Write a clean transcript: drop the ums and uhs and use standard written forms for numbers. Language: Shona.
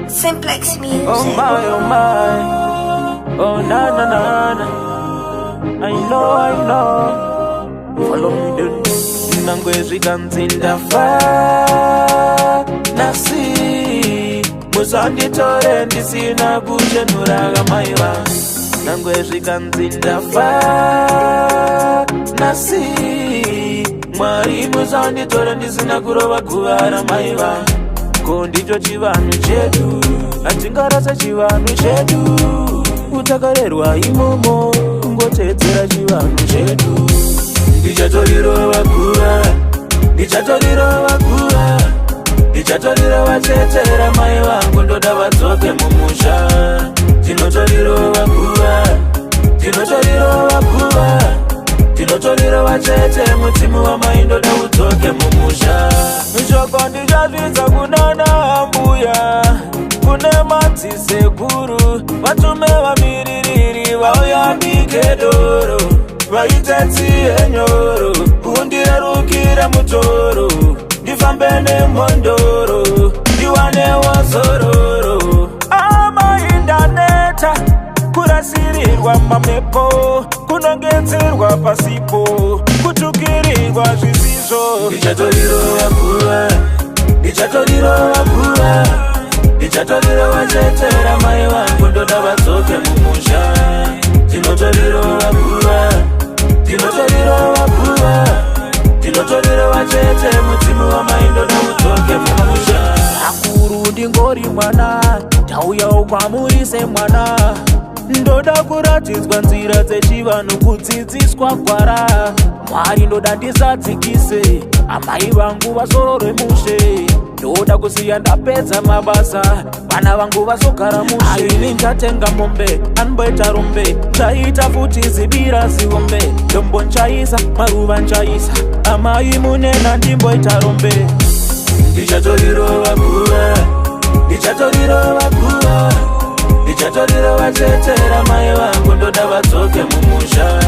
Simplex Music. Oh my, oh na na na na. I know. Follow me then. Nangwezi kanzinda fa nasi Muzandi tore ndisina kuchenuraga maiwa. Nangwezi kanzinda fa nasi Mwari muzandi tore ndisina kuroba kuvara maiwa. Kondicho chivanu chedu atingarasa chivanu chedu utakarerwa imomo kungotedzera chivanu chedu. Ndichatoriro vakura, ndichatoriro vakura, ndichatoriro vatetera mai vangu ndoda vadzoke mumusha. Tinotoriro vakura, tinotoriro vakura, tinotoriro vatete mudzimu wamai ndoda udzoke mumusha. Shoko ndichazvidza kunana ambuya kune madzisekuru vatume vamiririri vauyambike doro vaite tsiye nyoro kundirerukira mutoro ndifambe nemhondoro ndiwanewo zororo. Amaindaneta kurasirirwa mamhepo kunongedzerwa pasipo kutukirirwa zvisizvo. Ndichatoriro vakura, ndichatoriro vakura, ndichatoriro vatetera mai vangu ndoda vadzoke mumusha. Tinotoriro vakura, tinotoriro vakura, tinotoriro vatete mudzimu wamai ndoda udzoke mumusha. Akuru ndingori mwana ndauyawo kwamuri semwana ndoda kuratidzwa nzira dzechivanhu kudzidziswa gwara. Mwari ndoda ndisadzikise amai vangu vasororwe mushe. Ndoda kusiya ndapedza mabasa vana vangu vasogara mushe. Aini nchatenga mombe anboita rumbe nchaita futi zibira ziombe dombo nchaisa maruva nchaisa amai munena ndimboita rombe. Ndichatoriro vakura, ndichatoriro vakura, ndichatoriro vatetera mai vangu ndoda vadzoke mumusha.